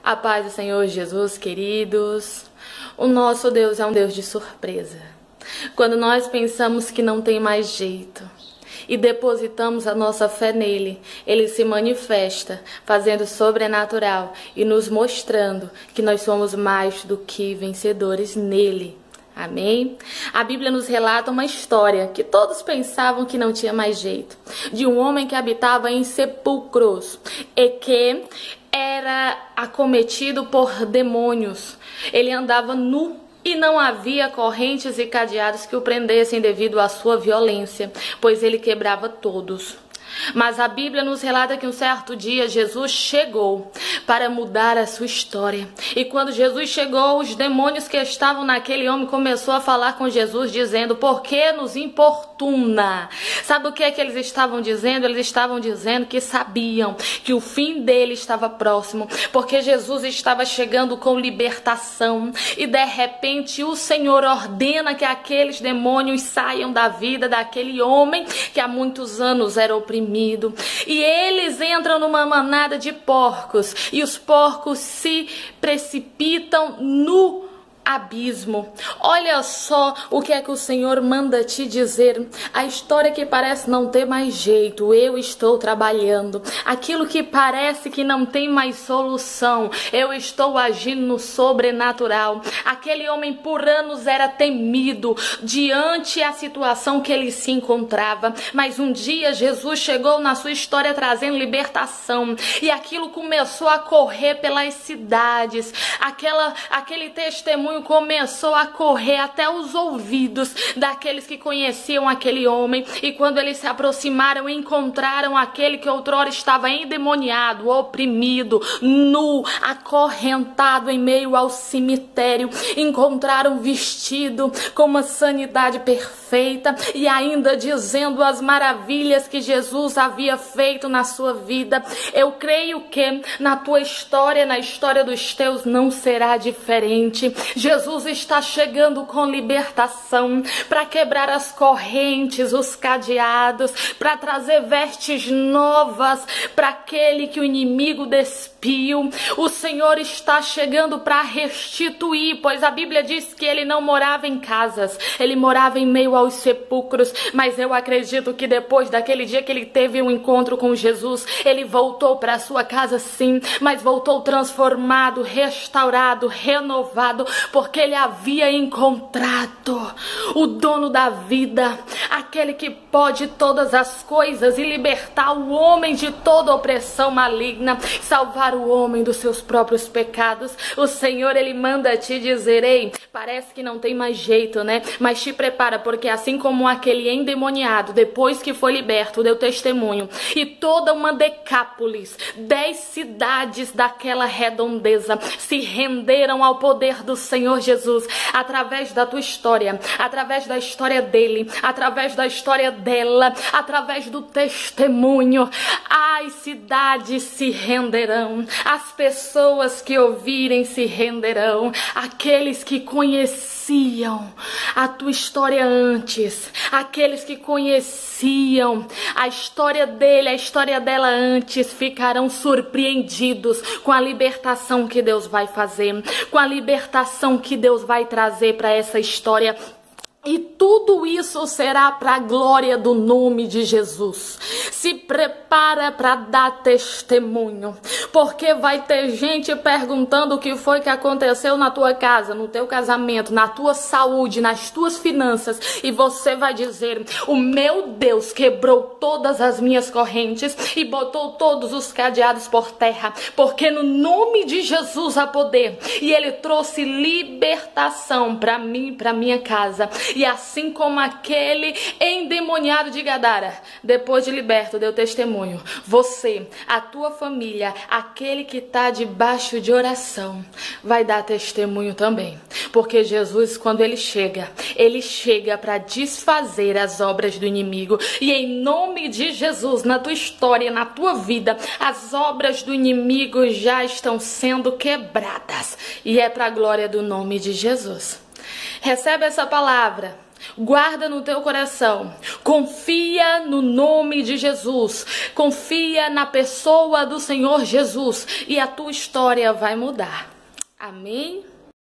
A paz do Senhor Jesus, queridos. O nosso Deus é um Deus de surpresa. Quando nós pensamos que não tem mais jeito e depositamos a nossa fé nele, ele se manifesta, fazendo sobrenatural e nos mostrando que nós somos mais do que vencedores nele. Amém? A Bíblia nos relata uma história que todos pensavam que não tinha mais jeito, de um homem que habitava em sepulcros e que era acometido por demônios. Ele andava nu e não havia correntes e cadeados que o prendessem devido à sua violência, pois ele quebrava todos. Mas a Bíblia nos relata que um certo dia Jesus chegou para mudar a sua história. E quando Jesus chegou, os demônios que estavam naquele homem começou a falar com Jesus, dizendo: por que nos importuna? Sabe o que é que eles estavam dizendo? Eles estavam dizendo que sabiam que o fim dele estava próximo, porque Jesus estava chegando com libertação. E de repente o Senhor ordena que aqueles demônios saiam da vida daquele homem que há muitos anos era oprimido. E eles entram numa manada de porcos e os porcos se precipitam no abismo. Olha só o que é que o Senhor manda te dizer. A história que parece não ter mais jeito, eu estou trabalhando. Aquilo que parece que não tem mais solução, eu estou agindo no sobrenatural. Aquele homem por anos era temido diante a situação que ele se encontrava, mas um dia Jesus chegou na sua história trazendo libertação, e aquilo começou a correr pelas cidades. Aquele testemunho começou a correr até os ouvidos daqueles que conheciam aquele homem, e quando eles se aproximaram, encontraram aquele que outrora estava endemoniado, oprimido, nu, acorrentado em meio ao cemitério. Encontraram vestido com uma sanidade perfeita e ainda dizendo as maravilhas que Jesus havia feito na sua vida. Eu creio que na tua história, na história dos teus, não será diferente. Jesus está chegando com libertação para quebrar as correntes, os cadeados, para trazer vestes novas para aquele que o inimigo despiu. O Senhor está chegando para restituir, pois a Bíblia diz que ele não morava em casas, ele morava em meio aos sepulcros. Mas eu acredito que depois daquele dia que ele teve um encontro com Jesus, ele voltou para sua casa, sim, mas voltou transformado, restaurado, renovado, porque ele havia encontrado o dono da vida, aquele que pode todas as coisas, e libertar o homem de toda opressão maligna, salvar o homem dos seus próprios pecados. O Senhor, ele manda te dizer: ei, parece que não tem mais jeito, né? Mas te prepara, porque assim como aquele endemoniado, depois que foi liberto, deu testemunho, e toda uma Decápolis, 10 cidades daquela redondeza se renderam ao poder do Senhor Jesus, através da tua história, através da história dele, através da história dela, através do testemunho. As cidades se renderão, as pessoas que ouvirem se renderão, aqueles que conheciam a tua história antes, aqueles que conheciam a história dele, a história dela antes, ficarão surpreendidos com a libertação que Deus vai fazer, com a libertação que Deus vai trazer para essa história. E tudo isso será para a glória do nome de Jesus. Se prepara para dar testemunho, porque vai ter gente perguntando o que foi que aconteceu na tua casa, no teu casamento, na tua saúde, nas tuas finanças, e você vai dizer: o meu Deus quebrou todas as minhas correntes e botou todos os cadeados por terra, porque no nome de Jesus há poder, e ele trouxe libertação para mim, para minha casa. E assim como aquele endemoniado de Gadara, depois de liberto, deu testemunho, você, a tua família, aquele que está debaixo de oração, vai dar testemunho também. Porque Jesus, quando ele chega para desfazer as obras do inimigo. E em nome de Jesus, na tua história, na tua vida, as obras do inimigo já estão sendo quebradas. E é para a glória do nome de Jesus. Recebe essa palavra Guarda no teu coração. Confia no nome de Jesus. Confia na pessoa do Senhor Jesus. E a tua história vai mudar. Amém?